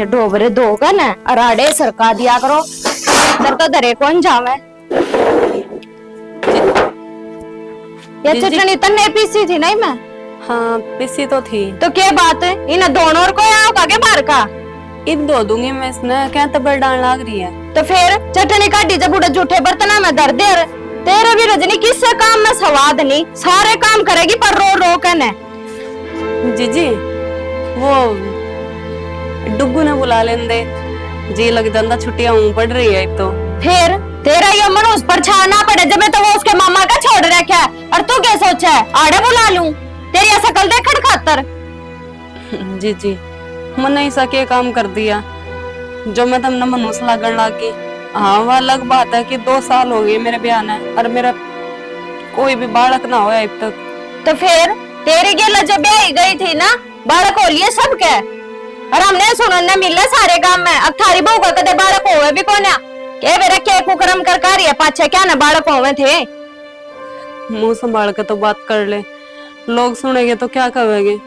ये डोबरे दोगा ना अराड़े सरका दिया करो, इधर तो दरे कौन जावे। ये चटनी तन्ने पीसी थी नहीं मैं? हाँ पीसी तो थी। तो क्या बात है, इन दोनों को आओगा के बाहर का? इन धो दूंगी मैं, इसने क्या तबड़ डाल लग रही है। तो फिर चटनी काटी जब उड़े जूठे बर्तना में दर दे। तेरे भी रजनी किस काम में स्वाद नहीं, सारे काम करेगी पर रो रो के ने। जीजी वो डुगू ने बुला लेंदे जी, लग जाता छुट्टियां पड़ रही है एक तो। फिर तेरा ये मन उस पर छाना पड़े जब तो वो उसके मामा का छोड़ रखा है, और तू क्या सोचा है आड़े बुला लूं तेरी शकल देखड़ खातर? जीजी मन नहीं सके काम कर दिया जो मैं तुमने मनुष्य लगन लगी। हाँ वह अलग बात है कि 2 साल हो गए मेरे ब्याह ने और मेरा कोई भी बालक ना होया अब तक। तो फिर तेरी गेला जब ब्याही गई थी ना, बालक हो लिए सब के, और हमने सुनने मिले सारे गांव में। अब थारी बहू का कदे बालक होवे भी कोना के बेरा के कुकरम कर रही है पाछे क्या ना बालक होवे थे। मुंह संभाल के तो बात कर ले, लोग सुनेंगे तो क्या कहेंगे।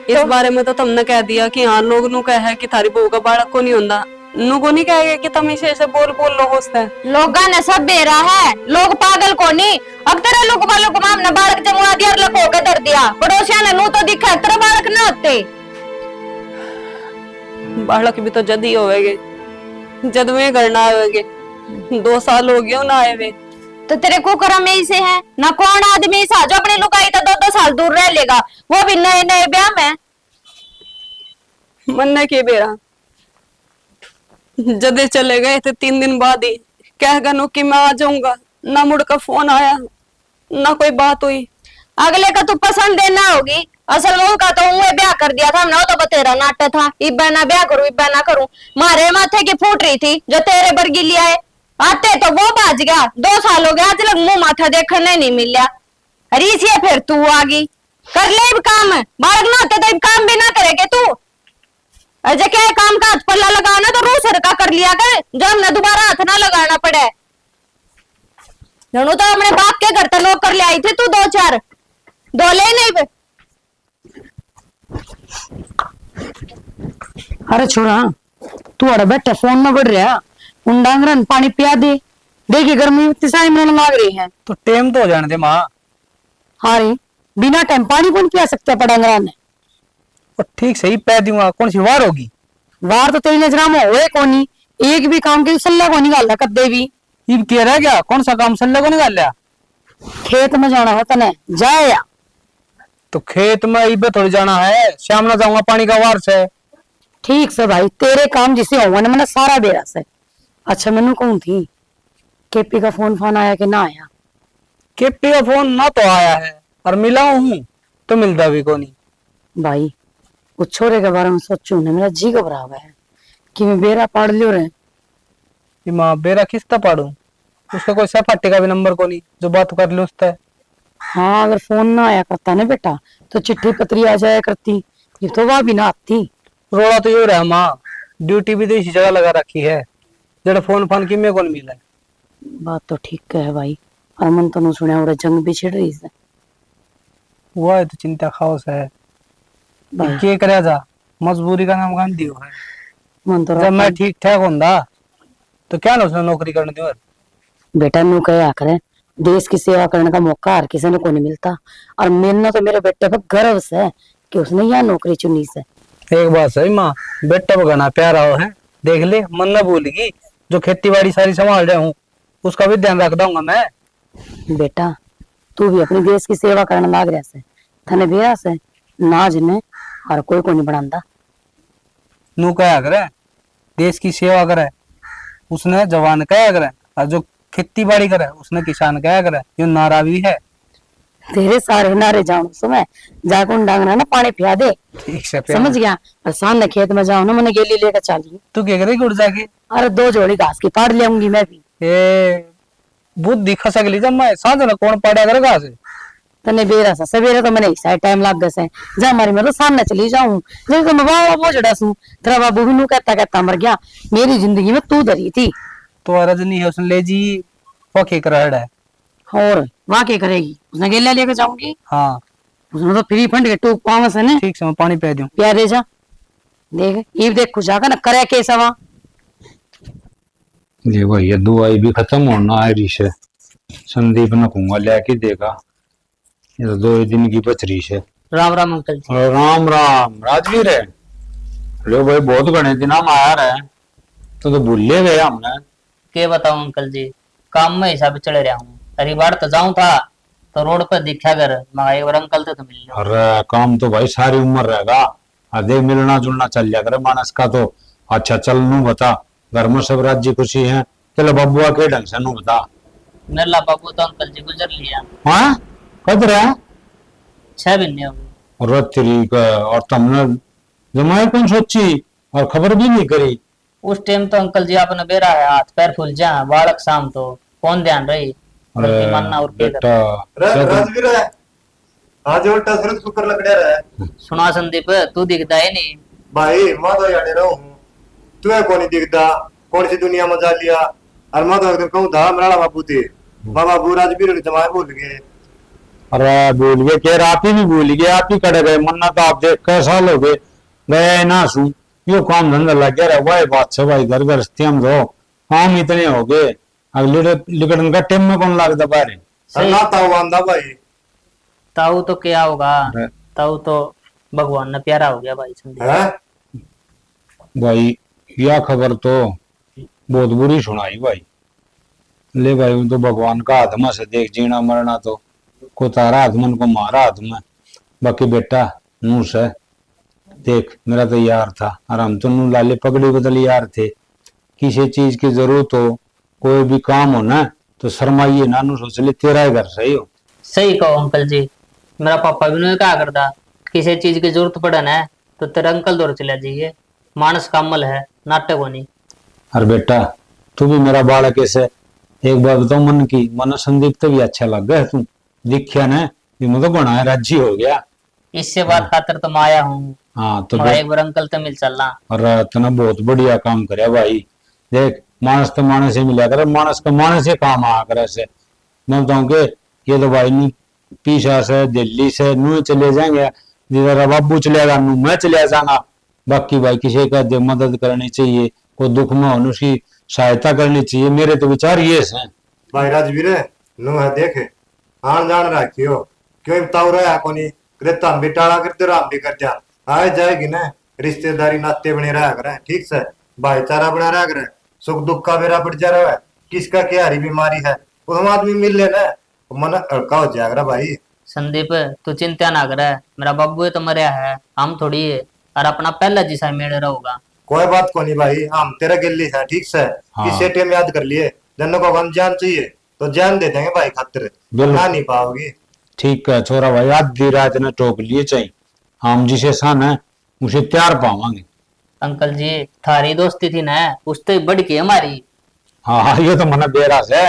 इस बारे में तो तुमने कह दिया कि हाँ लोग नु कहे कि थारी बहू का बालक को नहीं होता, नु को नहीं कहेंगे कि तुम इसे ऐसे बोल बोल लो होता है। लोगा ने सब बेरा है, लोग पागल को नहीं। अब तेरे लोग वालों को मामने बालक जमुआ दिया और लको के दर दिया, पड़ोसिया ने नु तो दिखा तेरे बालक न होते। बालक भी तो जद ही होवेगे जद में घर ना आवेगे, 2 साल हो गए ना आए वे। तो तेरे को करम में से है ना, कौन आदमी सा जो अपनी लुकाई तो 2-2 साल दूर रह लेगा, वो भी नए नए ब्याह में। मन के बेरा जदे चले गए थे 3 दिन बाद ही कह गनो कि मैं आ जाऊंगा, ना मुड़ का फोन आया ना कोई बात हुई। अगले का तू पसंद देना होगी, असल में का तो उन्हें ब्याह कर दिया था हमने, वो तो बतेरा नाट्य था। इब्बा ना ब्याह करूं इब्बा ना करूं, मारे माथे की फूट रही थी जो तेरे बरगी लिया है। आते तो वो बाज गया, 2 साल हो गया आज लग मुंह माथा देखने नहीं मिला। रीसिए फिर तू आ गई कर ले काम, बालक ना होते तो काम भी ना करेगे तू। अजय क्या काम का हाथ पल्ला लगाना तो रू सर का कर लिया कर, जब हमने दोबारा हाथ ना लगाना पड़े। जनू तो अपने बाप के घर तक कर ले आई थी तू 2-4 दोले नहीं। अरे छोरा तू अरे बैठे फोन में बढ़ रहा, उन डांगरन पानी पिया दे, देखी गर्मी इतनी सारी मन लाग रही है। तो टेम तो हो जाने दे माँ। हाँ रे बिना टाइम पानी कौन पिया सकते पड़ांगरा ने? और ठीक से ही पै दूंगा, कौन सी वार होगी? वार तो तेरी नजर में होए कोनी, एक भी काम के सल्ला को निकाल रहा कदे भी। ये कह रहा क्या कौन सा काम सल्ले को निकाल लिया? खेत में जाना है तने जाए या? तो खेत में इबे थोड़ी जाना है, शाम ना जाऊंगा पानी का वार से। ठीक से भाई तेरे काम जिसे होगा ना मैंने सारा बेरा से। अच्छा मैनू कौन थी केपी का फोन आया कि ना आया? केपी का फोन ना तो आया है और मिला हूँ तो मिलता भी को नहीं। भाई उस छोरे के बारे में सोचू ना मेरा जी घबरा हुआ है कि मैं बेरा पाड़ लियो रे। माँ बेरा किसता पाड़ू, उसका कोई सपाटी का भी नंबर को नहीं जो बात कर लो उसका। हाँ अगर फोन ना आया करता ना बेटा तो चिट्ठी पत्री आ जाया करती, ये तो वह भी ना आती। रोड़ा तो ये रहा माँ, ड्यूटी भी तो इसी जगह लगा रखी है, जरा फोन फान की में कौन मिला है। बात तो ठीक है भाई, और मन तो सुना और जंग भी छिड़ रही है। हुआ है तो चिंता खाओस है, क्या करे जा मजबूरी का नाम गांधी है। मन तो जब मैं ठीक ठाक होंदा तो क्या ना उसने नौकरी करने दी। बेटा नु कहे आखिर देश की सेवा करने का मौका हर किसी ने को नहीं मिलता, और मेरे तो मेरे बेटे पर गर्व है कि उसने यहाँ नौकरी चुनी से। एक बात सही माँ, बेटा बगाना प्यारा हो है, देख ले मन न भूलेगी जो खेती बाड़ी सारी संभाल रहा हूँ उसका भी ध्यान रख दूंगा मैं। बेटा तू भी अपने देश की सेवा करने लाग रहा से, थने बेरा से नाज ने और कोई को नहीं बढ़ाता। नू कहा करे देश की सेवा करे, उसने जवान कहा करे, और जो खेती बाड़ी करे उसने किसान कहा करे। यो नारा भी है। तेरे सारे नारे जाऊं सुमे जाकर डांगना ना पानी पिया दे। ठीक से समझ गया? और सामने खेत में जाओ ना मैंने गेली लेकर चली। तू क्या करेगी उड़ जाके? अरे 2 जोड़ी घास की पाड़ लेऊंगी मैं भी। ए बुद्धि खसक ली जब मैं साझ ना कौन पाड़ा करे घास। तने बेरा सा सवेरे तो मैंने ऐसा टाइम लग गए से जा मारी मैं तो सामने चली जाऊं जब तो मैं बाबा वो जड़ा सू तेरा बाबू भी नू कहता कहता मर गया, मेरी जिंदगी में तू धरी थी। तो रजनी है उसने ले जी पके कराड़ है। और वहां क्या करेगी, उसने गेला लेकर जाऊंगी। हाँ उसने तो फ्री फंड के टूक पावा से ने। ठीक से मैं पानी पी दूं। प्यारे जा देख ये देखो जाकर न करे केसवा। ये भाई ये दवाई भी खत्म होना है रही से। संदीप ने कहूंगा लेके देगा, ये तो 2 दिन की बच रही है। राम राम अंकल जी। और राम राम राजवीर है। लो भाई बहुत घने दिन हम आया रहे तो भूले गए हमने। के बताऊं अंकल जी, काम में हिसाब चले रहा हूँ। अरे बार तो जाऊं था तो रोड पर दिखा कर मगा एक बार अंकल तो मिल लो। अरे काम तो भाई सारी उम्र रहेगा, आधे मिलना जुलना चल जाया करे मानस का तो। अच्छा चल नू बता, घर में सब राज्य खुशी है? चलो बबुआ के ढंग से नू बता। मेरा बाबू तो अंकल जी गुजर लिया। हाँ कद रहा 6 महीने हो गए। और तेरी का, और तुमने जमाए कौन सोची और खबर भी नहीं करी। उस टाइम तो अंकल जी आपने बेरा है, हाथ पैर फूल जा बालक शाम तो कौन ध्यान रही। अरे मानना और के बेटा राजवीर है आज उल्टा सूरज कुकर लग रहा है। सुना संदीप, तू दिखता है नहीं। भाई मैं तो याद रहा हूँ, तू है कौन दिखता, कौन सी दुनिया में जा लिया। और मैं तो एकदम कहूँ था मेरा बाबू थे, बाबू राजवीर ने जमाए भूल गए। अरे भूल गए कह रहा, आप ही भी भूल गए, आप ही कड़े गए। मन्ना तो आप देख कै साल हो गए गए ना सू, यो काम धंधा लग गया वही बात से भाई। घर गृहस्थी हम दो काम इतने हो गए, अब लिकड़न का टाइम में कौन लगता बारे। ना ताऊ आंदा भाई, ताऊ तो क्या होगा, अरे। ताऊ तो भगवान ने प्यारा हो गया भाई संदीप। है भाई यह खबर तो बहुत बुरी सुनाई भाई। ले भाई वो तो भगवान का हाथ में से देख, जीना मरना तो को तारा हाथ में को मारा हाथ में। बाकी बेटा नू से देख, मेरा तो यार था और हम तो नू लाले पगड़ी बदल यार थे। किसी चीज की जरूरत हो, कोई भी काम हो ना तो शर्माइए ना, नू सोच ले तेरा ही घर सही हो। सही कहो अंकल जी, मेरा पापा भी नहीं कहा करता किसी चीज की जरूरत पड़े ना तो तेरा अंकल दौर चला जाइए, मानस का अमल है नाटक होनी। अरे बेटा तू भी मेरा बालक ऐसे, एक बार बताओ मन की, मन संदीप तो भी अच्छा लग गया तू दिखिया ना, ये मतलब बना राजी हो गया। इससे बात खातर तो मैं आया हूँ। हाँ तो मगर एक बार अंकल तो मिल चलना। अरे तना बहुत बढ़िया काम करे भाई। देख मानस तो मानस ही मिला करे, मानस का मानस ही काम आ करे से। मैं बताऊँ कि ये तो भाई नू पीछा से दिल्ली से नू चले जाएंगे, जिधर बाबू चलेगा नू मैं चले जाऊंगा। बाकी भाई किसी का मदद करनी चाहिए, कोई दुख में हो उसकी सहायता करनी चाहिए, मेरे तो विचार ये हैं। भाई राजवीर नु है देखे आन जान रखियो, क्यों ताऊ रहा कोनी कृता हम भी टाड़ा करते राम भी कर जा आए जाएगी ना। रिश्तेदारी नाते बने रहा करे, ठीक से भाईचारा बना रहा करे, सुख दुख का बेरा पड़ जा रहा है। किसका क्या हरी बीमारी है उस आदमी मिल लेना, मन हल्का हो जाएगा भाई। संदीप तू चिंता ना करे, मेरा बाबू तो मरिया है, हम थोड़ी है और अपना पहला जिसा मेल रहोगा। कोई बात को नहीं भाई, हम तेरा गिल्ली है ठीक से। हाँ। किसी टाइम याद कर लिए, जन्नों को हम जान चाहिए तो जान दे देंगे भाई खातिर, ना नहीं पाओगी। ठीक है छोरा भाई, आधी रात ने टोक लिए चाहिए, हम जिसे सन है उसे तैयार पावांगे। अंकल जी थारी दोस्ती थी ना उससे बढ़ के हमारी। हाँ हाँ ये तो मना बेरा से।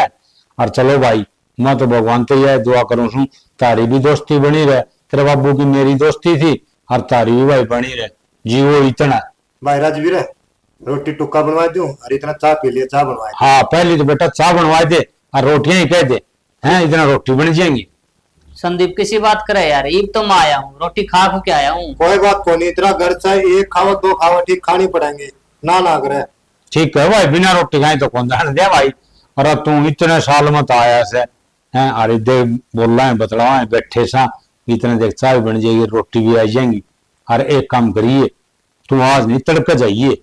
और चलो भाई मैं तो भगवान तो यह दुआ करूं छू तारी भी दोस्ती बनी रहे, तेरे बाबू की मेरी दोस्ती थी और तारी भी भाई बनी रहे जी। वो इतना भाई राजवीर रोटी टुक्का बनवा दूं और इतना चाय पी लिया, चाय बनवा। हाँ पहले तो बेटा चाय बनवा दे और रोटियां ही कह दे हैं, इतना रोटी बन जाएंगी। संदीप किसी बात करे यार, ईब तो मैं आया हूँ, रोटी खा के आया हूँ। कोई बात को नहीं, इतना घर से एक खावा दो खावा ठीक खानी पड़ेंगे, ना ना करे। ठीक है भाई, बिना रोटी खाए तो कौन जान दे भाई। और तू इतने साल में तो आया से हैं, अरे दे बोल रहा है बतलावा है बैठे सा, इतने देख चाय बन जाएगी रोटी भी आ जाएंगी। और एक काम करिए तू आज नहीं तड़के जाइए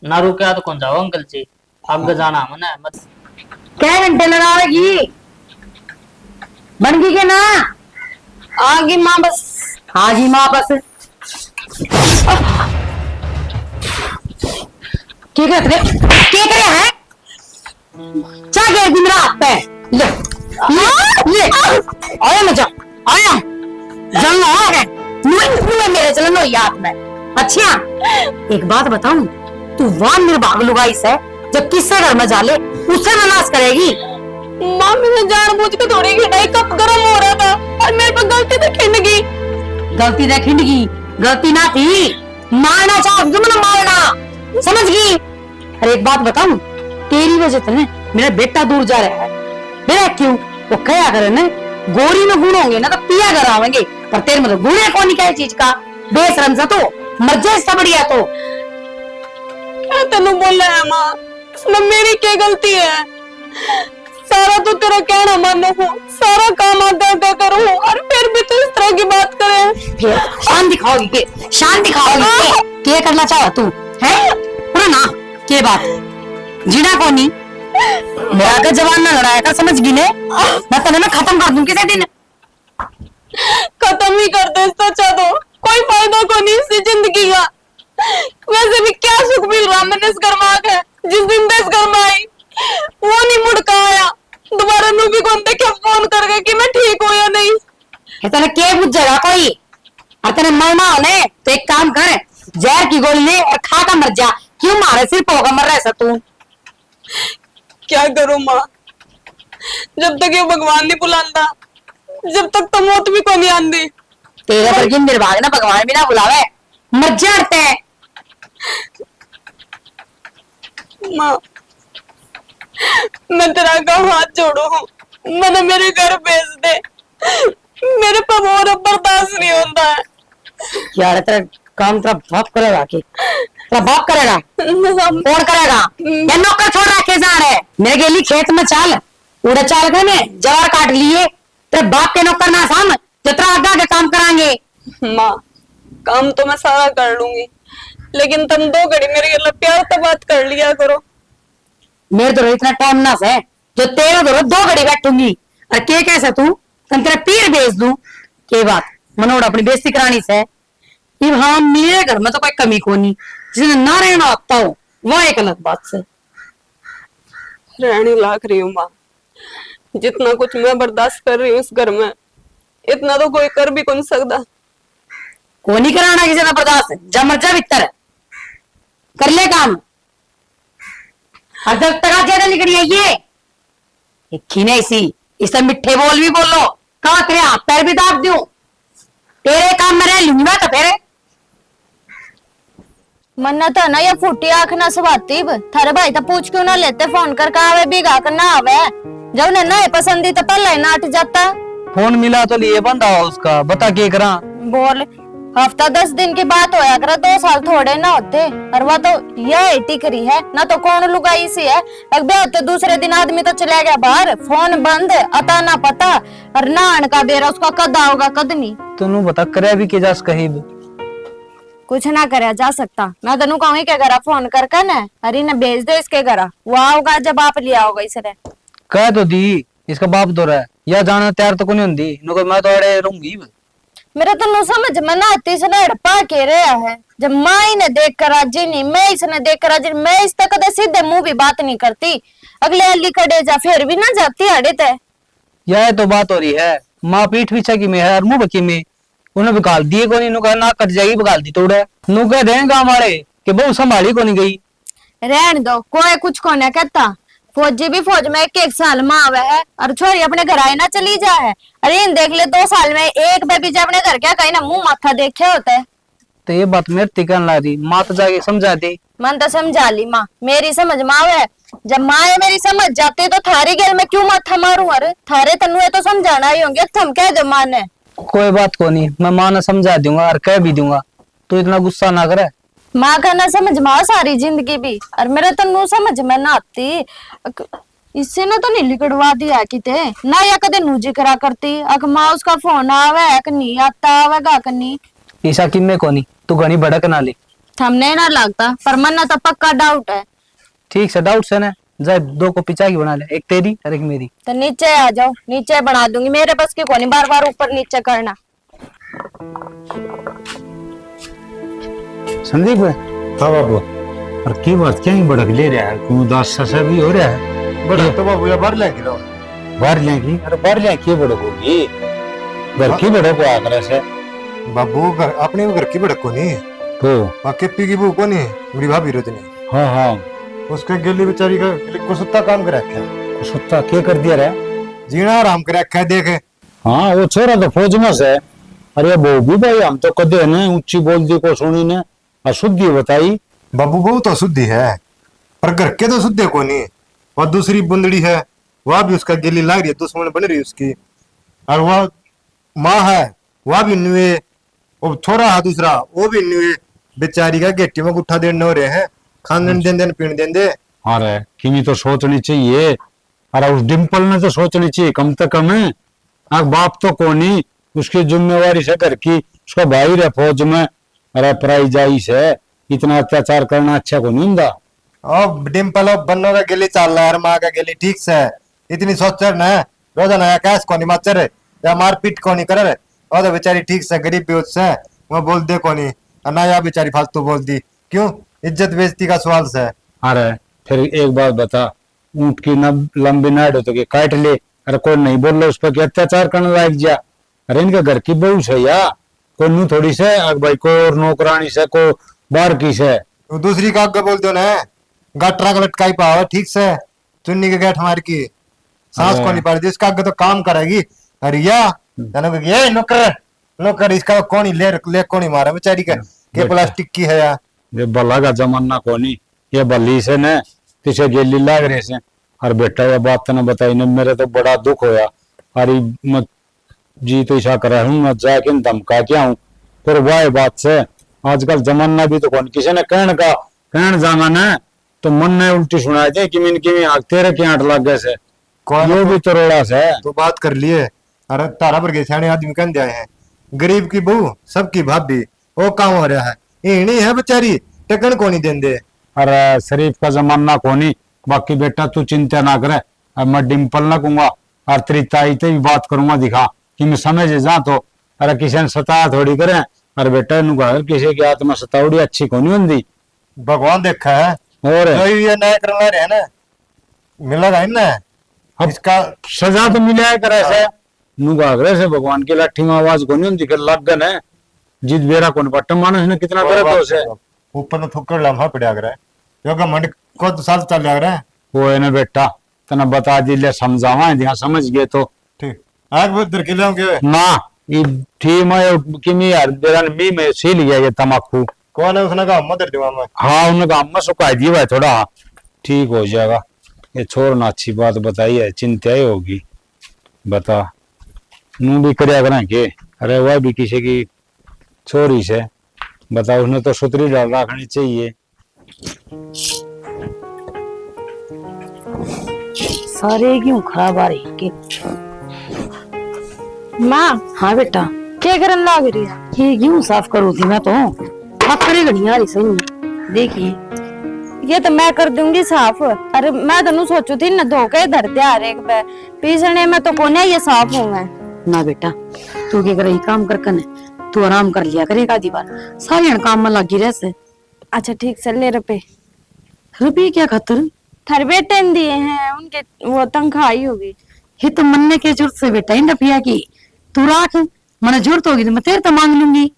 ना रुके तो कौन जाओ अंकल जी, अब जाना मना मत। क्या घंटे लगावेगी, बन गई के ना आगे माँ बस। हाँ जी माँ बस क्या करे है चा गया दिन रात पे ले ले आया मजा आया जंग है मेरे चलो नो याद में। अच्छा एक बात बताऊं, तू वान निर्भाग लुगाई से जब किससे घर में जाले उससे नाश करेगी। माँ मैंने जानबूझ के थोड़ी खिंडाई, कप गर्म हो रहा था और मेरे पर गलती से खिंड गई। गलती ना खिंडगी, गलती ना थी, मारना चाह तुम ना मारना, समझ गई। अरे एक बात बताऊं, तेरी वजह से ना मेरा बेटा दूर जा रहा है। मेरा क्यों वो क्या करे ना, गोरी में गुण होंगे ना तो पिया करावेंगे, पर तेरे में तो गुण है कौन क्या चीज का। बेशरम सा तो मर्जे से बढ़िया तो तेनू बोला है माँ, इसमें मेरी क्या गलती है? सारा तो तेरा कहना मानो हूँ, सारा काम आगे करूँ, और फिर भी तू इस तरह की बात करे। फिर शान दिखाओगी के? शान दिखाओगी के करना चाहो तू है? पूरा ना के बात जीना को नहीं मेरा का जवान ना लड़ाया कर, समझ गई ने? मैं तने मैं खत्म कर दूं किसी दिन। खत्म ही कर दे इससे अच्छा तो कोई फायदा को नहीं इससे जिंदगी का। वैसे भी क्या सुख मिल रहा मैंने इस घर में आके, जिस दिन से इस घर में आई वो नहीं मुड़ का आया। दोबारा नू भी कौन देखे फोन करके कि मैं ठीक हूँ या नहीं। ये तने के बुझेगा कोई? और तेरे मरना होने तो एक काम कर, जहर की गोली ले और खा कर मर जा। क्यों मारे सिर पोगा मर रहा तू? क्या करूं माँ, जब तक ये भगवान नहीं बुलाता, जब तक तो मौत भी को नहीं आंदी। तेरे पर की निर्भाग ना भगवान भी ना बुलावे, मर जाते हैं। माँ मैं तेरा का हाथ जोड़ू हूँ, मैंने मेरे घर भेज दे, मेरे पर और अब बर्दाश्त नहीं होता है। यार तेरा काम तेरा बाप करेगा कि तेरा बाप करेगा? कौन करेगा? ये नौकर छोड़ रखे जा रहे मेरे के लिए खेत में चाल उड़े चाल गए ने जवार काट लिए, तेरे बाप के नौकर ना साम जो तेरा आगे आगे काम कराएंगे। माँ काम तो मैं सारा कर लूंगी, लेकिन तुम 2 घड़ी मेरे लिए प्यार से बात कर लिया करो। मेरे तो इतना टाइम ना से जो तेरे तो 2 घड़ी बैठूंगी। और के कैसे तू तुम तेरा पीर भेज दूं के बात मनोड़ अपनी बेइज्जती करानी से? ये हाँ मेरे घर में तो कोई कमी को नहीं, जिसने ना रहना आता हो वह एक अलग बात से। रहनी लाख रही हूँ माँ, जितना कुछ मैं बर्दाश्त कर रही हूँ इस घर में, इतना तो कोई कर भी कौन सकता। को नहीं कराना किसी का बर्दाश्त, जब मर जा भीतर कर ले काम। और जब तक ज्यादा निकली है ये खीने इसी इससे मिठे बोल भी बोलो, कहा तेरे हाथ पैर भी दाब दूं, तेरे काम में रह लूंगी मैं तो फिर। मन्ना था ना ये फूटी आंख ना सवाती थारे भाई तो पूछ क्यों ना लेते फोन कर आवे बिगा कर ना आवे, जब ने नए पसंदी तो पहले ही नाट जाता। फोन मिला तो लिए बंदा उसका, बता के करा? बोल हफ्ता 10 दिन की बात होया करा, 2 साल थोड़े ना होते। और वह तो यह टिकरी है ना, तो कौन लुगाई सी है। अगबे होते दूसरे दिन आदमी तो चला गया बाहर, फोन बंद, अता ना पता, और नान का बेरा उसका कद आओगा कद नहीं। तू बता करे भी के जास कहीं भी कुछ ना करे जा सकता, मैं तेन कहूँ क्या करा फोन कर ना, अरे न भेज दो इसके घर, वो आओगा जब आप लिया होगा इसने। कह तो दी इसका बाप दो रहा है या जाना तैयार तो नहीं होंगी, मैं तो अड़े रहूंगी। मेरा तो नो समझ में ना आती, इसने हड़पा के रहा है। जब माँ ही ने देख कर राजी नहीं, मैं इसने देख कर राजी, मैं इस तक कदे सीधे मुंह भी बात नहीं करती, अगले अली कड़े जा फिर भी ना जाती अड़े ते। यह तो बात हो रही है, माँ पीठ पीछे की में है और मुंह बकी में उन्हें बिकाल दिए को नहीं, नु ना कट जाएगी बिकाल दी तोड़े, नु कह देंगे गाँव वाले कि बहु संभाली को नहीं गई। रहन दो, कोई कुछ को नहीं कहता। फौजी भी फौज में 1 साल में आवे है, और छोरी अपने घर आए ना चली जा है। अरे इन देख ले 2 साल में एक बेबी जा अपने घर क्या कहीं ना मुंह माथा देखे होता है। तो ये बात मेरे तिकन ला रही, माँ तो जाके समझा दी। मन तो समझा ली माँ, मेरी समझ में आवे, जब माँ मेरी समझ जाती तो थारी गेल में क्यों माथा मारू? अरे थारे तनुए तो समझाना ही होंगे, थम कह दो माँ ने। कोई बात को नहीं, मैं माँ ने समझा दूंगा और कह भी दूंगा, तो इतना गुस्सा ना करे। माँ का ना समझ में सारी जिंदगी भी, और मेरे तनु समझ में ना आती, इससे ना तो नहीं लिकड़वा दिया किते ना, या कदे नूजी करा करती। अक माँ उसका फोन आवे कि नहीं आता आवेगा कि नहीं। ईशा किन्ने को नहीं, तू घनी भड़क ना ले। थमने ना लगता, पर मन ना तो पक्का डाउट है। ठीक से डाउट से ना जाए 2 को पिचा की बना ले, एक तेरी और एक मेरी। तो नीचे आ जाओ, नीचे बना दूंगी, मेरे बस की कोनी बार बार ऊपर नीचे करना। संदीप हाँ बाबू, और की बात क्या ही भड़क ले रहा है, क्यों उदास सा भी हो रहा है? बड़ा तो बाबू या बाहर लेंगे लो, बाहर लेंगी? अरे बाहर ले की भड़क होगी, घर की भड़क हुआ करे से बाबू घर अपने घर की भड़क को नहीं तो केपी की बहू को नहीं, मेरी भाभी रोजनी। हाँ हाँ उसके गिल्ली बेचारी का को सुत्ता काम कर रखा है, सुत्ता क्या कर दिया रे? जीना आराम कर रखा है देखे। हाँ वो छोरा तो फौज में से, अरे वो भी भाई हम तो कदे ने ऊंची बोल दी को सुनी ने अशुद्धि बताई। बाबू बहू तो शुद्धि है, पर घर के तो शुद्धि को नहीं। और दूसरी बुंदड़ी है, वह भी उसका गिल्ली लग रही है, दुश्मन बन रही है उसकी। और वह माँ है, वह भी नुए, वो छोरा है दूसरा वो भी नुए, बेचारी का गेटी में गुट्ठा देने हो रहे हैं, खाने दें दें पीने दें दे। अरे किमी तो सोचनी चाहिए। अरे उस डिम्पल ने तो सोचनी चाहिए कम से कम है। बाप तो कोनी, उसकी जिम्मेवारी से घर की, उसका भाई रहे फौज में, अरे पराई जाई से इतना अत्याचार करना अच्छा को नहीं होता। अब डिम्पल अब बन्नो का गिली चल रहा है, माँ का गिली ठीक से इतनी सोचर न रोजाना कैश को नहीं माचर या मारपीट को नहीं करे और तो बेचारी ठीक से गरीब भी उससे वो बोल दे को नहीं ना या बेचारी फालतू बोल दी क्यों, इज्जत बेइज्जती का सवाल से। अरे फिर एक बात बता, ऊंट की न लंबी नाड़ हो तो कि काट ले, अरे कोई नहीं बोल रहा उस पर अत्याचार करने लायक जा। अरे इनका घर की बहू से या कोई नू थोड़ी से भाई को और नौकरानी से को बाहर की से तो दूसरी का आगे बोल दो ना गटरा का लटकाई पाओ ठीक से चुन्नी के गेट मार की सांस को नहीं पड़ दी, इसका आगे तो काम करेगी। अरे या ये नौकर नौकर इसका कौन ही ले कौन ही मारा बेचारी का के प्लास्टिक की है यार। ये बल्ला का जमाना कोनी, ये बल्ली से न तिसे गेली लाग रहे से। और बेटा ये बात तो न बताई न, मेरे तो बड़ा दुख होया। अरे मत जी तो ऐसा करा हूं मैं जाके धमका के आऊं, फिर वह बात से आजकल जमाना भी तो कौन किसी ने कहन जाना न तो मन ने उल्टी सुनाए थे कि मिन की तेरे के आठ लाग गए से वो भी तो रोड़ा से तो बात कर लिए। अरे तारा पर सियाने आदमी कह दिया है गरीब की बहू सबकी भाभी वो काम हो रहा है, ये नहीं है बेचारी टेकन को नहीं देंदे। अरे शरीफ का जमाना कोनी, बाकी बेटा तू चिंता ना करे। अब मैं डिम्पल ना कहूंगा और तेरी ताई ते भी बात करूंगा दिखा कि मैं समझ जा तो। अरे किसी ने सता थोड़ी करे, अरे बेटा नु कहा किसी की आत्मा सतावड़ी अच्छी कोनी होंदी, भगवान देखा है और जो ये नया करना रहे ना मिलेगा ना अब इसका सजा तो मिला है करे से नु कहा से भगवान की लाठी में आवाज कोनी होंदी के लगन है जित बेरा कोन पट्ट मानस ने कितना करे तो से ऊपर में थुक्कड़ लम्हा पड़ा कर योगा मंड को तो साल चल रहा है वो है ना बेटा तना बता दी ले समझावा दिया समझ गए तो ठीक आग बुद्ध के लाऊंगे ना ये ठीक मैं किमी यार बेरन मी में सील गया ये तमाकू कौन है उसने कहा मदर दिवा में हाँ उन्होंने कहा अम्मा सुखा दी भाई थोड़ा ठीक हो जाएगा। ये छोड़ना अच्छी बात बताई है, चिंता ही होगी बता नू भी करया करें के। अरे वह भी किसी की छोरी से बता उसने तो सुतरी डाल रखनी चाहिए। सारे क्यों खराब आ रही के माँ हाँ बेटा क्या करन लाग रही है? ये क्यों साफ करो थी मैं तो पकड़े घड़िया रही सही देखिए ये तो मैं कर दूंगी साफ। अरे मैं तो सोचू थी न धोके धर दिया हर एक पे पीसने में तो कोने ये साफ हूँ मैं। ना बेटा तू क्या करे काम कर कने तू आराम कर लिया करे आधी बार सारी काम में लगी रह से। अच्छा ठीक से ले रुपये क्या खातर थारे बेटे ने दिए हैं उनके वो तनख्वाही होगी। ये तो मन के जरूरत से बेटा इन रुपया की तू राख मन जरूरत होगी तो मैं तेरे तो मांग लूंगी।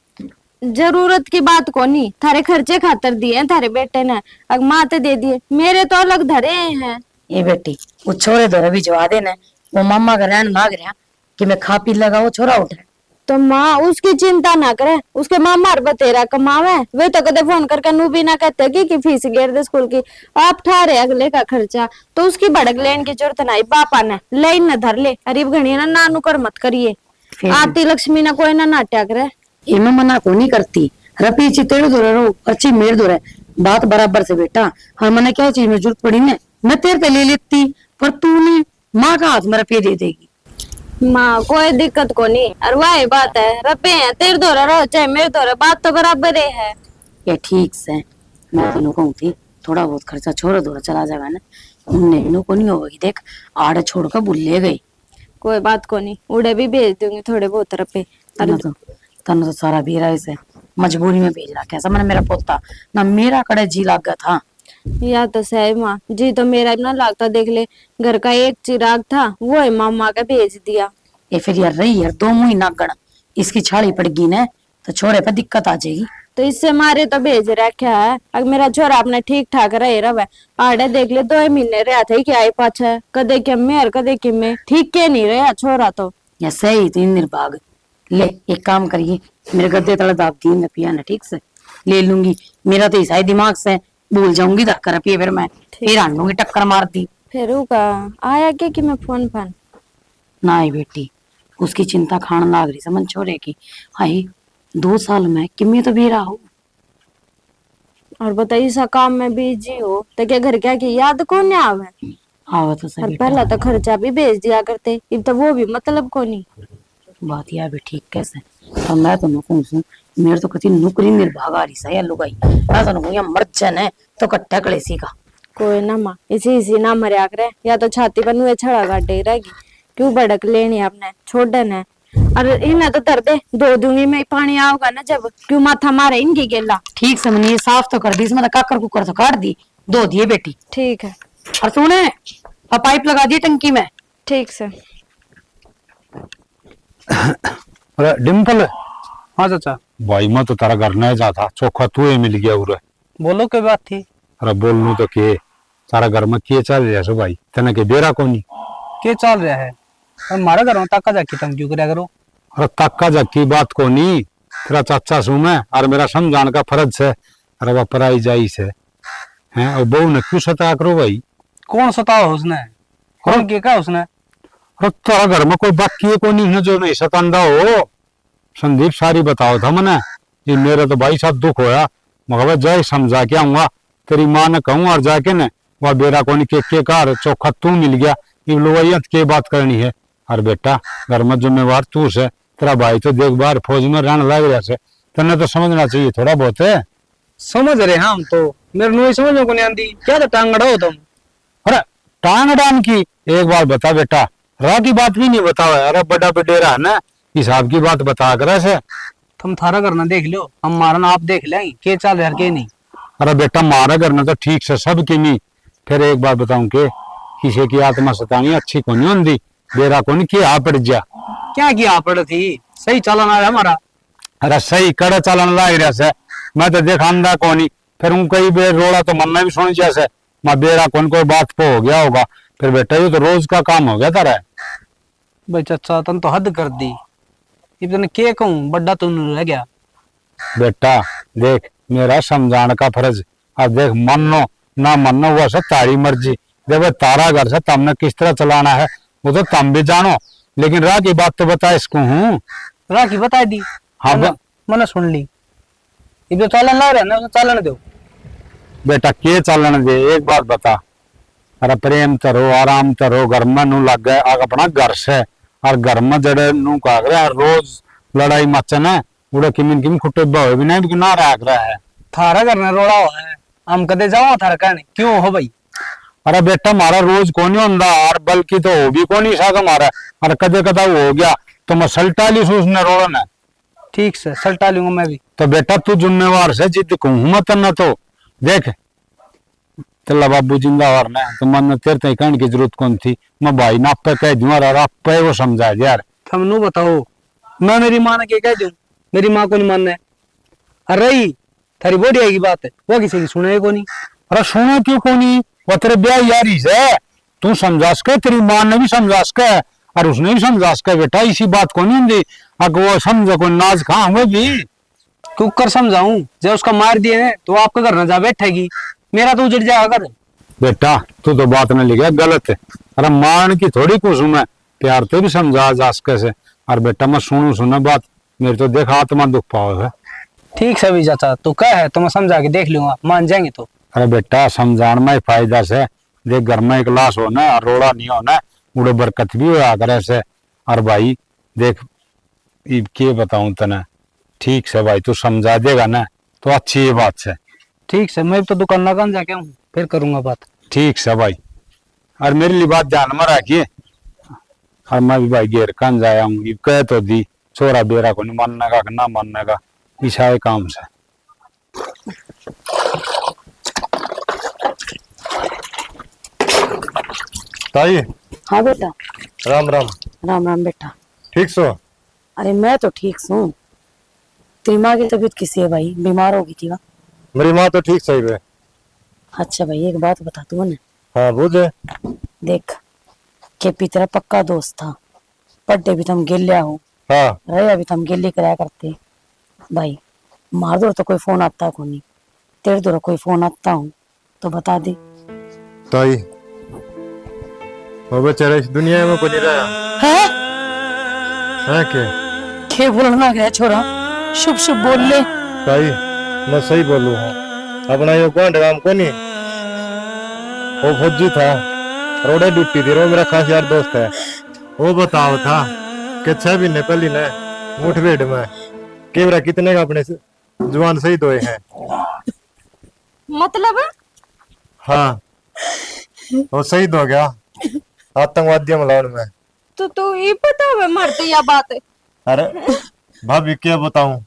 जरूरत की बात को नहीं, थारे खर्चे खातर दिए हैं थारे बेटे ने, अग माते दे दिए, मेरे तो अलग धरे हैं। ये बेटी वो छोरे दौरे भी जवा देना वो मामा का रहन मांग रहा कि मैं खा पी लगा वो छोरा उठे तो माँ उसकी चिंता ना करे, उसके मामा बतेरा कमावे वे तो कदे फोन करके नू भी ना कहते कि फीस गेर दे स्कूल की आप ठारे अगले का खर्चा तो उसकी भड़क लेने की जरूरत नहीं। पापा ने ले न धर ले अरीब घड़ी ना नानू कर मत करिए आती लक्ष्मी ना कोई ना नाट्या करे। ये मैं मना को नहीं करती रपी ची तेरे दो रहो अच्छी मेरे दो रहे बात बराबर से बेटा। हाँ मैंने क्या चीज में जरूरत पड़ी ने मैं तेरे पे ले लेती पर तूने माँ का हाथ में रुपये दे देगी। माँ कोई दिक्कत को नहीं और वही बात है रुपये हैं तेरे दो रहो चाहे मेरे दो बात तो बराबर है। ये ठीक से मैं तेनों कहूँ थी थोड़ा बहुत खर्चा छोड़ दो चला जाएगा ना उन्हें को नहीं होगी देख आड़े छोड़ कर बुल्ले गई। कोई बात को नहीं उड़े भी भेज दूंगी थोड़े बहुत रुपये। तनु तो सारा भी रहा है मजबूरी में भेज रहा कैसा मैंने मेरा पोता ना मेरा कड़े जी लागा था या तो सही माँ जी तो मेरा इतना लागता देख ले घर का एक चिराग था वो है मामा का भेज दिया। ये फिर यार रही यार 2 महीना गण इसकी छाड़ी पड़ गई ना तो छोरे पे दिक्कत आ जाएगी तो इससे मारे तो भेज रखा है। अगर मेरा छोरा अपने ठीक ठाक रहे रहा आड़े देख ले 2 महीने रहा थे क्या आई पाछा कदे के में और कदे के में ठीक के नहीं रहा छोरा तो या सही 3 निर्भाग ले एक काम करिए मेरे गद्दे तले दाब दी मैं पिया ना ठीक से ले लूंगी मेरा तो ईसाई दिमाग से भूल जाऊंगी धक्का रपिए फिर मैं फिर आंडूंगी टक्कर मार दी फिर का आया क्या कि मैं फोन फान ना आई बेटी उसकी चिंता खान लाग रही समझ छोरे की आई 2 साल में किम्मे तो भी रहा हो और बताइए सा काम में बिजी हो तो क्या घर क्या की याद कौन नहीं आवे। हाँ तो सही और बेटा। पहला तो खर्चा भी भेज दिया करते, अब तो वो भी मतलब को नहीं। बात यार भी ठीक कैसे। और मैं तो नुकूं हूँ, मेरे तो कति नौकरी निर्भाग आ रही सा या लुगाई। मैं तो नुकूं या मर जाने तो कट्टा कलेसी का। कोई ना माँ, इसी ना मरिया करे, या तो छाती पर नुए छड़ा गाटे रहेगी। क्यों भड़क लेनी आपने, छोड़ देना। और इन्हें तो तर दे, धो दूंगी मैं, पानी आओगा ना जब, क्यों माथा मारे इनकी गेला। ठीक से मैंने ये साफ तो कर दी, इसमें तो काकर कुकर तो काट दी, धो दिए बेटी। ठीक है। और सुने, पाइप लगा दी टंकी में। ठीक से। अरे डिम्पल, हाँ चाचा। भाई मैं तो तारा घर नहीं जाता, चोखा तू ही मिल गया उरे। बोलो क्या बात थी। अरे बोलनू तो के तारा घर में के चल रहा है भाई, तेने के बेरा कोनी क्या चल रहा है। हमारे घर में ताका जाकी तुम क्यों करया करो। अरे तक्का जक्की बात कोनी, तेरा चाचा सू मैं और मेरा समझाने का फर्ज है। अरे वह पराई जाई से हैं, और बहू ने क्यों सता करो भाई। कौन सताओ उसने, कौन किया क्या उसने। अरे तारा घर में कोई बाकी कोनी है जो नहीं सतांदा हो। संदीप सारी बताओ था मने, ये मेरा तो भाई साहब दुख होया। मगर जय समझा के आऊंगा, तेरी माँ ने कहूँ और जाके न वह बेरा कोनी के कार चौखा तू मिल गया, ये लोग के बात करनी है। और बेटा घर में जिम्मेवार तू से, तेरा भाई तो देख बार फौज में रहने लग रहा से, तेने तो समझना चाहिए थोड़ा बहुत है। समझ रहे हम तो, मेरे नुई समझ को नहीं आती, क्या तो टांगड़ा हो तुम। अरे टांग डान की एक बार बता बेटा, राह की बात भी नहीं बताओ। अरे बड़ा बडेरा है ना, हिसाब की बात बता कर ऐसे। तुम थारा करना देख लो, हम मारा ना आप देख लें के चल रहा के नहीं। अरे बेटा मारा करना तो ठीक से सब की नहीं। फिर एक बार बताऊं के किसी की आत्मा सतानी अच्छी को नहीं होती, बेरा को नहीं किया पड़ जा। क्या किया पड़ थी, सही चलन आया हमारा। अरे सही कड़े चलन लाग रहा से, मैं तो देखांदा को नहीं। फिर उन कई बेर रोड़ा तो मन में भी सुन जैसे मैं बेरा कौन कोई बात पे हो गया होगा। फिर बेटा ये तो रोज का काम हो गया तारा। भाई चाचा तुम तो हद कर दी, इतने के कहूँ बड़ा तुम रह गया। बेटा देख मेरा समझाने का फर्ज, अब देख मनो ना मनो वो सब तारी मर्जी। देखो तारा घर से तुमने किस तरह चलाना है वो तो तुम भी जानो, लेकिन राह की बात तो बता इसको हूँ। राह की बता दी, हाँ मैंने सुन ली। इधर चलन लग रहा है ना, चलन दो। बेटा के चलन दे एक बात बता। अरे प्रेम तरो आराम तरो, घर में नू लग गए अपना घर से, और घर में जड़े नू का रोज लड़ाई मचन है उड़े किमिन किम खुटे बहु भी नहीं ना रख रहा है। थारा करना रोड़ा हुआ है, हम कदे जाओ थारा कहने क्यों हो भाई। अरे बेटा मारा रोज को नहीं होता, और बल्कि तो हो भी को नहीं सा मारा। और कदे कदा वो हो गया तो मैं सल्टा ली उसने रोड़न है। ठीक से सल्टा लूंगा मैं भी। तो बेटा तू जिम्मेवार से जिद कहूँ मत न तो देख तेला बाबू जिंदावार ना तो मन तेरे तक कहने की जरूरत कौन थी। मैं भाई ना पे कह दूं और आप पे वो समझा दे यार। तुम नु बताओ, मैं मेरी माँ ने क्या कह दूं, मेरी माँ को नहीं मानना है। अरे रही थारी बोडिया की बात है, वो किसी की सुने को नहीं। अरे सुनो क्यों को नहीं, वो तेरे ब्याह यारी से तू समझा सके, तेरी माँ ने भी समझा सके और उसने भी समझा सके। बेटा इसी बात को नहीं होती, अगर वो समझो को नाज खा हुए भी कुकर समझाऊं, जब उसका मार दिए हैं तो आपका घर न जा बैठेगी, मेरा तो उजड़ जाएगा घर। बेटा तू तो बात न लिखा गलत है। अरे मान की थोड़ी कुछ मैं प्यार तो भी समझा जा सके से। और बेटा मैं सुनू सुना बात, मेरे तो देख आत्मा दुख पाओ है। ठीक से भी चाचा तो क्या है, तो मैं समझा के देख लूंगा, मान जाएंगे तो। अरे बेटा समझान में फायदा से, देख घर में एक लाश होना और रोड़ा नहीं होना, उड़े बरकत भी होया करे से। और भाई देख के बताऊं तने, ठीक से भाई तू समझा देगा ना तो अच्छी ये बात से। ठीक से मैं तो दुकान लगान जाके हूँ, फिर करूंगा बात। ठीक से भाई, और मेरे लिए बात ध्यान में रखिए। और मैं भी भाई घेर कान जाया हूँ, ये कह तो दी छोरा बेरा को नहीं मानने का ना मानने का, ईसाई काम से। ताई हाँ बेटा। राम राम। राम राम बेटा। ठीक सो? अरे मैं तो ठीक हूँ। तेरी माँ की तबीयत कैसी है भाई, बीमार हो गई थी वहाँ? मेरी माँ तो ठीक सही है। अच्छा भाई एक बात बता तू ने। हाँ बोले। देख केपी तेरा पक्का दोस्त था, पढ़ते भी तुम गिल्लिया हो, हाँ रहे अभी तुम गिल्ली कराया करते भाई। मार दो तो कोई फोन आता को नहीं, तेरे दो कोई फोन आता हूँ तो बता दे। ताई वो बेचारा इस दुनिया में कोई नहीं रहा है के बोलना गया छोरा, शुभ शुभ बोल ले। ताई मैं सही बोलू हूँ, अपना यो कौन काम को नहीं, वो फौजी था, रोडे ड्यूटी थी, रो मेरा खास यार दोस्त है। वो बताओ था कि 6 महीने पहले ने मुठभेड़ में केवरा कितने का अपने जवान शहीद हुए हैं। मतलब हाँ, वो शहीद हो गया आतंकवादी हमला में। तो तू ये पता है मरती या बात है? अरे भाभी क्या बताऊं,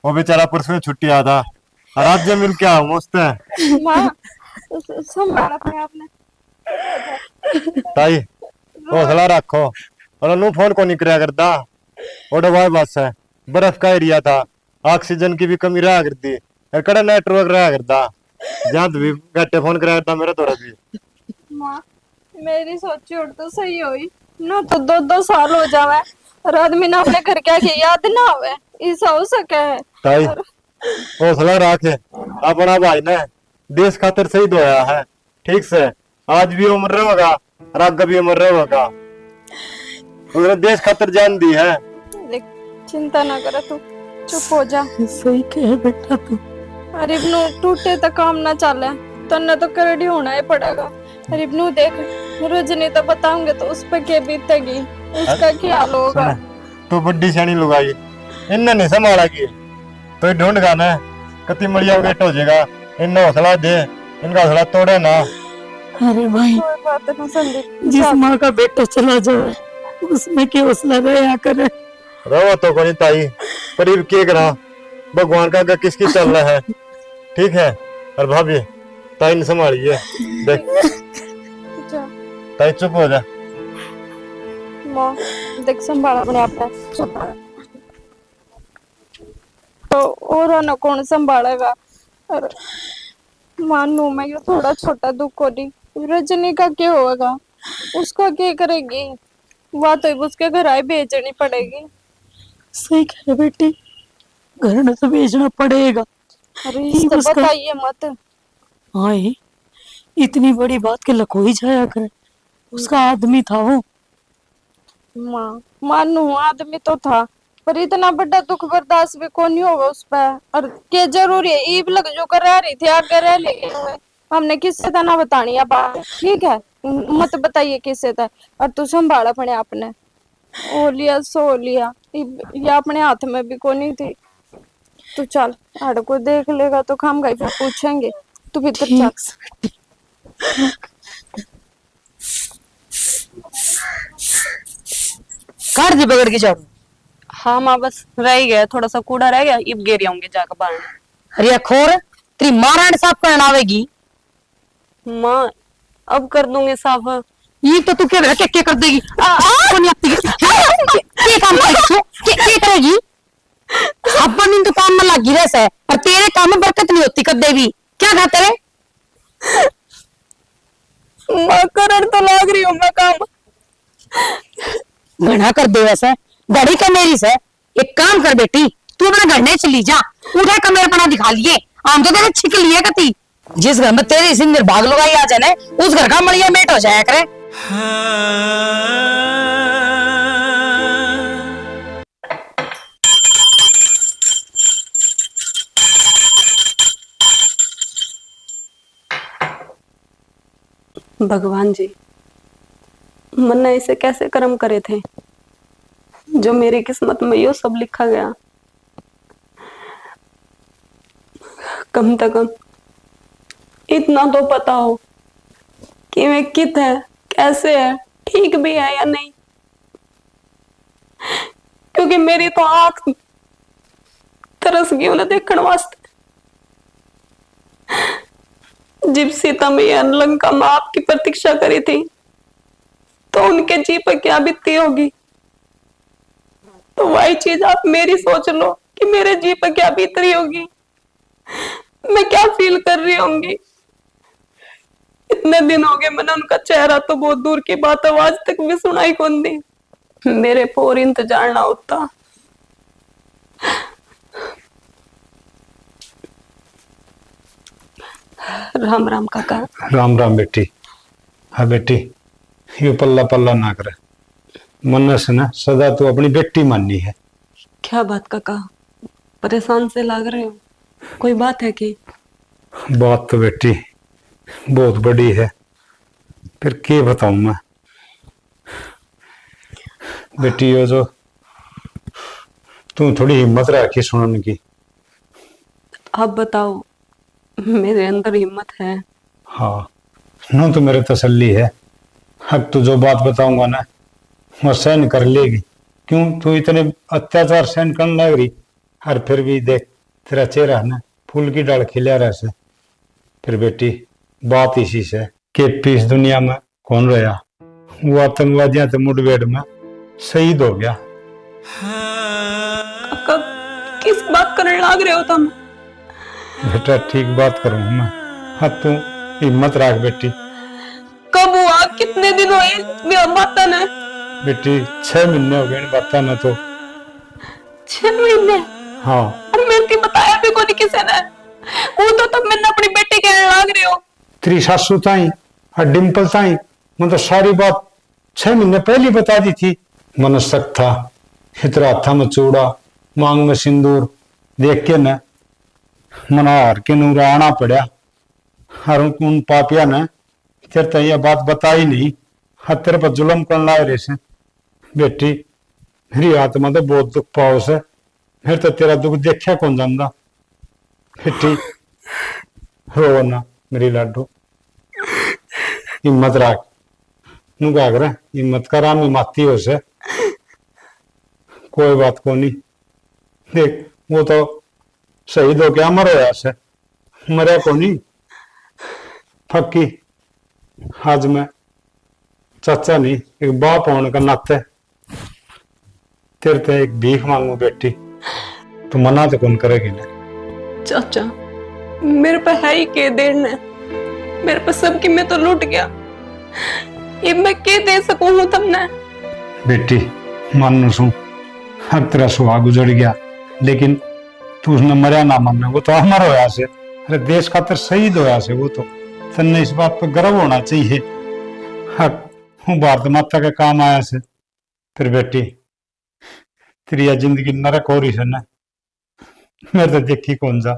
वो बेचारा परसों छुट्टी आया था, राज्य मिल के आओ मस्त है। माँ संभाल अपने आप ने। ताई हौसला रखो, और नु फोन को नहीं कराया करता, वो दवाई बस है, बर्फ का एरिया था, ऑक्सीजन की भी कमी रहा करती, और कड़ा नेटवर्क रहा करता, जहाँ भी घंटे फोन कराया करता मेरा थोड़ा भी। माँ मेरी सोची और तो सही हुई ना, तो 2-2 साल हो जावे और आदमी ना अपने घर क्या की याद ना आवे, ऐसा हो सके है। ताई हौसला रखे, अपना भाई ने देश खातिर शहीद होया है, ठीक से आज भी उम्र रहेगा और आगे भी उम्र रहेगा, उसने देश खातिर जान दी है। देख चिंता ना कर तू, चुप हो जा। सही कहे बेटा तू। अरे इब्नू टूटे तो काम ना चले, तन्ने तो करड़ी होना ही पड़ेगा। अरे इब्नू देख रजनी तो बताऊंगे तो उस पे क्या बीतेगी, उसका क्या हाल होगा। तो बड्डी सियानी लुगाई इनने नहीं संभाला की, तो ढूंढ गाना कति मड़िया गेट हो जाएगा, इनने हौसला दे, इनका हौसला तोड़े ना। अरे भाई कोई बात ना संदीप, जिस माँ का बेटा चला जाए उसमें क्या हौसला रहा करे। रहो तो कोई ताई, करीब के करा भगवान का आगे किसकी चल रहा है, ठीक है। और भाभी ताई ने संभालिए, देख जा ताई चुप हो जा। माँ देख संभाल अपने आप को, चुप रह। तो और ना कौन संभालेगा। और मानू मैं ये थोड़ा छोटा दुख हो रही, रजनी का क्या होगा, उसका क्या करेगी, वह तो उसके घर आई भेजनी पड़ेगी। सही कहे बेटी, घर में तो भेजना पड़ेगा। अरे इससे उसका- बताइए मत। हाँ ये इतनी बड़ी बात के लको ही जाया करे, उसका आदमी था वो। माँ मानू आदमी तो था, पर इतना बड़ा दुख बर्दाश्त भी कौन ही होगा उस पर। और क्या जरूरी है ईब लग जो कर रह रही थी आगे रह ले, हमने किससे था ना बतानी है बात, ठीक है मत बताइए किससे था। और तू संभाल अपने आपने, ओ लिया सो लिया, या अपने हाथ में भी कौन ही थी। तू चल हाड़ को देख लेगा तो खाम गई फिर पूछेंगे, तू भीतर चल। काट दी पकड़ के झाड़ू। हाँ माँ बस रह ही गया, थोड़ा सा कूड़ा रह गया, इब गेरी आऊंगे जाकर बाहर। अरे खोर तेरी माराण साफ करना आवेगी। माँ अब कर दूंगी साफ। ये तो तू क्या क्या कर देगी, कौन आती है? क्या काम करेगी, क्या करेगी? अपन इन तो काम में लगी रह से, और तेरे काम में बरकत नहीं होती कदे भी। क्या खाते रे? माँ करन तो लाग रही हूँ मैं काम। घना कर दे वैसे, गाड़ी का मेरी से। एक काम कर बेटी, तू अपने घर में चली जा, उधर कमरे पना दिखा लिए, आम तो तेरे छिक लिए कती। जिस घर में तेरी सिंदर भाग लगाई आ जाए ना, उस घर का मड़िया मेट हो जाया करे। भगवान जी, मन ने इसे कैसे कर्म करे थे जो मेरी किस्मत में यो सब लिखा गया। कम से कम इतना तो पता हो कि मैं कित है, कैसे है, ठीक भी है या नहीं, क्योंकि मेरी तो आंख तरस गई उन्हें देखने वास्ते। जब सीता मैया लंका में आपकी प्रतीक्षा करी थी तो उनके जी पर क्या बीती होगी, तो वही चीज आप मेरी सोच लो कि मेरे जी पर क्या बीत रही होगी, मैं क्या फील कर रही होंगी। इतने दिन हो गए, मैंने उनका चेहरा तो बहुत दूर की बात है, आज तक भी सुनाई कौन दी। मेरे पोर इंतजार ना होता। राम राम काका। राम राम बेटी। हाँ बेटी, ये पल्ला पल्ला ना करे, मन से ना सदा तू अपनी बेटी माननी है। क्या बात काका, परेशान से लग रहे हो, कोई बात है कि? बात तो बेटी बहुत बड़ी है, फिर क्या बताऊं मैं। बेटी ये जो तू थोड़ी हिम्मत रखी सुनने की। आप बताओ, मेरे अंदर हिम्मत है। हाँ, नो तो मेरे तसल्ली है। अब तो जो बात बताऊंगा ना वो सहन कर लेगी। क्यों तू इतने अत्याचार सहन करने लग रही, और फिर भी देख तेरा चेहरा है ना फूल की डाल खिला रहा से। फिर बेटी बात इसी से कि इस दुनिया में कौन रहा, वो आतंकवादियों से मुठभेड़ में शहीद हो गया। काका, किस बात करने लग रहे हो तुम? बेटा ठीक बात करूं मैं। हाँ तू हिम्मत रख बेटी। कब हुआ? कितने दिन हुए बात ने? बेटी 6 महीने हो गए बात ना तो। 6 महीने? हाँ। अरे मैंने तो बताया भी कोई किसी ने। वो तो तुम मैंने अपनी बेटी कहने लग रहे हो। तेरी सासू ताई और डिम्पल ताई मतलब सारी बात 6 महीने पहले बता दी थी। मन शक था, इतना हाथा में चूड़ा मांग में सिंदूर देख के न मना हार के नूरा आना पड़ा। और उन पापिया ने तेरे तो यह बात बताई नहीं, हर तेरे पर जुल्म करने लाए रहे से। बेटी मेरी आत्मा तो बहुत दुख पाओ से, फिर तो तेरा दुख देखा कौन जानता। बेटी रो ना मेरी लाडो, हिम्मत रख। नू क्या करे हिम्मत करा मैं माती हो से, कोई बात को नहीं। देख वो तो शहीद हो गया, मर होया से, मरिया को नहीं। फक्की आज मैं चाचा नहीं एक बाप होने का नाते तेरे ते एक भीख मांगू बेटी, तो मना तो कौन करेगी ना। चाचा मेरे पे है ही के देना है, मेरे पे सबकी मैं तो लूट गया। ये मैं के दे सकूं तुमने? बेटी मान सू हर तेरा सुहाग उजड़ गया, लेकिन तू उसने मरिया ना मानना, वो तो अमर होया से। अरे देश खातर शहीद होया से वो तो। तन्ने इस बात पर गर्व होना चाहिए। हक हूँ भारत माता के काम आया से। फिर बेटी तेरी यह जिंदगी नरक हो रही है ना, मैं तो देखी कौन जा।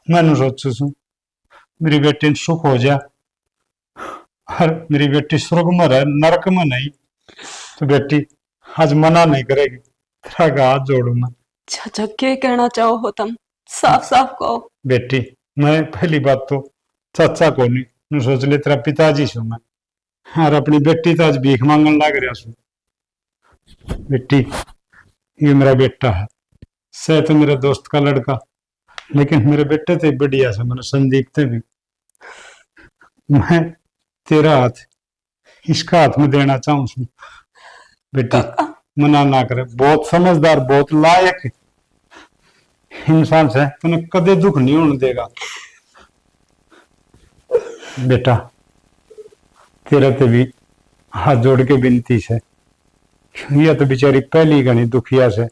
मैंने सोचू सू मेरी बेटी ने सुख हो जा, और मेरी बेटी स्वर्ग में रहे नरक में नहीं। तो बेटी आज मना नहीं करेगी, तेरा हाथ जोड़ू मैं। चाचा क्या कहना चाहो हो तुम? साफ साफ कहो। बेटी मैं पहली बात तो चाचा को नहीं, मैं सोच ले तेरा पिताजी सू मैं, और अपनी बेटी तो आज भीख मांगन लग रहा सू। बेटी ये मेरा बेटा है, से तो मेरे दोस्त का लड़का, लेकिन मेरे बेटे थे बढ़िया से मैंने संदीप थे भी। मैं तेरा हाथ इसका हाथ में देना चाहूं सू। बेटी मना ना करे, बहुत समझदार बहुत लायक इंसान से, तूने कदे दुख नहीं होने देगा। बेटा तेरा ते भी हाथ जोड़ के विनती से, यह तो बेचारी पहली घनी दुखिया से,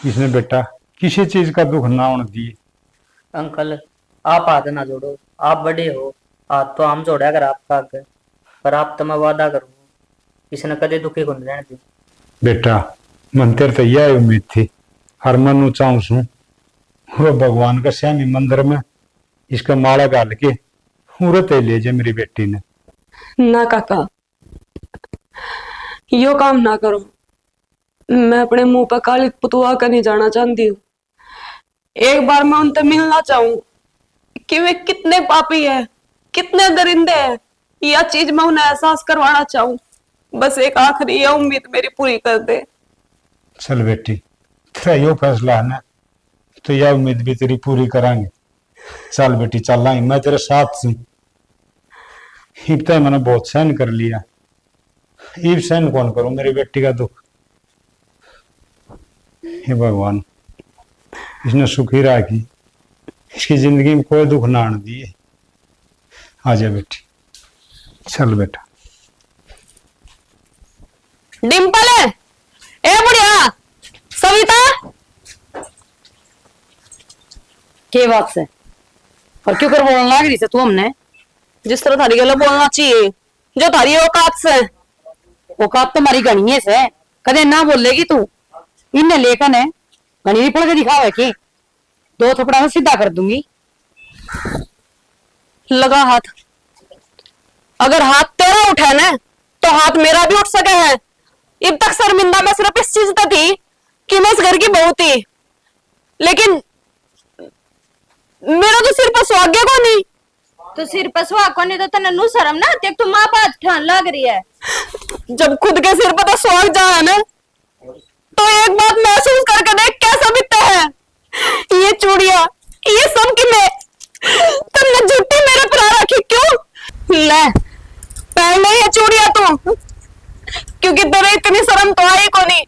इसने बेटा किसी चीज का दुख ना होने दिए। अंकल आप हाथ ना जोड़ो, आप बड़े हो, हाथ तो हम जोड़ा अगर आपका आगे, पर आप तो मैं वादा करूँ किसी ने कदे दुखी को नहीं रहने दी। बेटा मन तेरे तो यह उम्मीद थी, हर मन चाहूं सू वो भगवान का श्यामी मंदिर में इसका माला डाल के उरत ले जाए मेरी बेटी ने। ना काका, यो काम ना करो। मैं अपने मुंह पर काली पुतवा कर नहीं जाना चाहती हूँ। एक बार मैं उनसे मिलना चाहूं कि वे कितने पापी है, कितने दरिंदे हैं, यह चीज मैं उन्हें एहसास करवाना चाहूं। बस एक आखिरी यह उम्मीद मेरी पूरी कर दे। चल बेटी तेरा यो फैसला है ना, तो यह उम्मीद भी तेरी पूरी करांगे। चल बेटी चल आई, मैं तेरे साथ हूँ। इब तो मैंने बहुत सहन कर लिया, इब सहन कौन करूं मेरी बेटी का दुख। हे भगवान इसने सुखी राखी, इसकी जिंदगी में कोई दुख ना आने दिए। आजा बेटी चल बेटा। डिम्पल है ए बुढ़िया सविता के बात से और क्यों कर बोलने लग रही से तू हमने? जिस तरह थारी गला बोलना चाहिए, जो थारी औकात से। औकात तो हमारी गणिये से कदे ना बोलेगी तू। इन्हें लेखन है गणी पढ़ के दिखावे की, 2 थप्पड़ा में सीधा कर दूंगी। लगा हाथ। अगर हाथ तेरा उठा ना तो हाथ मेरा भी उठ सके है। अब तक शर्मिंदा मैं सिर्फ इस चीज तक थी कि मैं इस घर की बहू थी, लेकिन मेरा तो सिर पर सुहाग्य को नहीं। तो सिर पर सुहाग को नहीं तो तने नु शर्म ना आती? तू माँ बात ठान लग रही है। जब खुद के सिर पर तो सुहाग जा है ना, तो एक बात महसूस करके देख कैसा बीतता है। ये चूड़िया, ये सब कि मैं तुमने झूठी मेरे पर आ रखी क्यों? ले पहन ले ये चूड़िया तू, क्योंकि तेरे इतनी शर्म तो आई को नहीं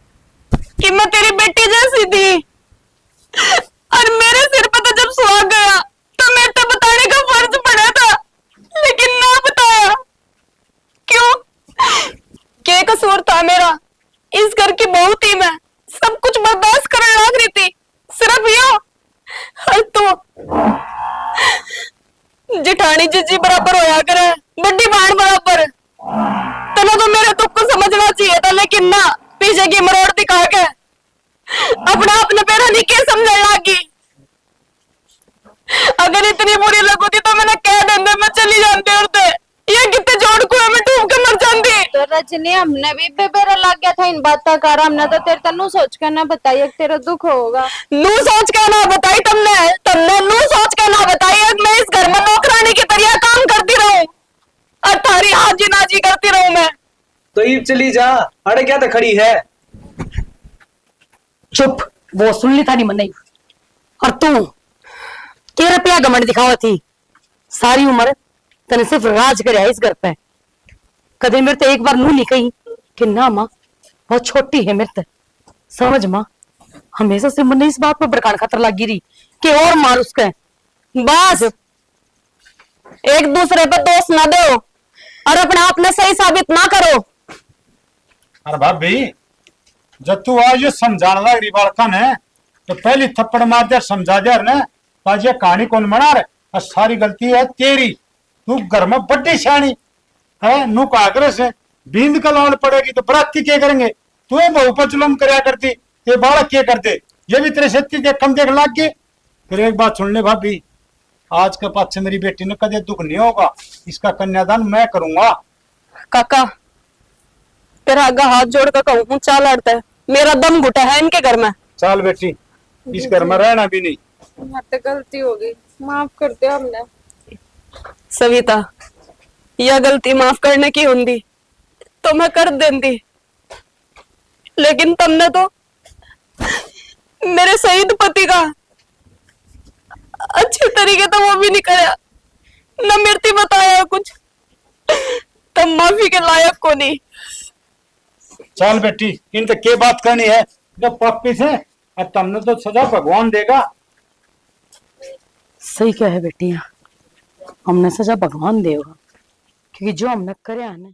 कि मैं तेरी बेटी जैसी थी। और मेरे सिर पर तो जब सुहाग गया तो मैं तो बताने का फर्ज पड़ा था, लेकिन ना बताया। क्यों? क्या कसूर था मेरा? इस घर की बहू थी मैं, सब कुछ बर्दाश्त करने लग रही थी, सिर्फ यो। और तू जिठानी जीजी बराबर होया करे, बड़ी बहन बराबर। तने तो मेरे दुख को समझना चाहिए था, लेकिन ना, पीछे की मरोड़ दिखा के अपना अपने पैर नहीं के समझने लगी। अगर इतनी बुरी लगती तो मैंने कह देंगे मैं चली जानती, और ये कितने जोड़ कुएं में डूब के मर जाती। तो रजनी हमने भी बेबेरा लग गया था इन बातों का। हमने तो तेरे तनु सोच कर ना बताई तेरा दुख होगा। नू सोच के ना बताई तुमने नू सोच के ना बताई। मैं इस घर में नौकरानी की तरह काम करती रहूं और थारी हाजी नाजी करती रहूं मैं। तो ईब चली जा, अरे क्या तो खड़ी है। चुप, वो सुन ली था नहीं मन। और तू तेरा पे घमंड दिखावा थी। सारी उम्र तने सिर्फ राज करे इस घर पे। कदे मेरे तो एक बार नू नहीं कही कि ना माँ बहुत छोटी है मेरे, समझ माँ। हमेशा से मन इस बात पर बड़कान खतर लगी रही कि और मार उसका। बस एक दूसरे पे दोष ना दो और अपने आप ने सही साबित ना करो। अरे भाभी, जब तू आज ये समझाने लग रही बालका ने तो पहली थप्पड़ मार दिया, समझा दिया ना। आज ये कहानी कौन बना रहे? और सारी गलती है तेरी। तू घर में बड्डी सियाणी है, नू कागरे से बींद का लाल पड़ेगी तो बराती क्या करेंगे? तू ये बहु पर जुलम करया करती, ये बालक क्या करते? ये भी तेरे शक्ति के कम देख लाग गए। फिर एक बात सुन ले भाभी, आज के बाद से मेरी बेटी ने कदे दुख नहीं होगा। इसका कन्यादान मैं करूंगा। काका तेरा आगे हाथ जोड़ कर कहूँ, चाल अड़ता है, मेरा दम घुटा है इनके घर में। चल बेटी, इस घर में रहना भी नहीं। तो गलती हो गई, माफ कर दो हमने। सविता, यह गलती माफ करने की होंगी तो मैं कर देती, लेकिन तुमने तो मेरे शहीद पति का अच्छे तरीके तो वो भी नहीं कराया, न मेरे बताया कुछ। तुम माफी के लायक को नहीं। चल बेटी, इन तो क्या बात करनी है? जब पप्पी से और तुमने तो सजा भगवान देगा। सही क्या है बेटियां, हमने सजा भगवान देगा, क्योंकि जो हमने करे है ना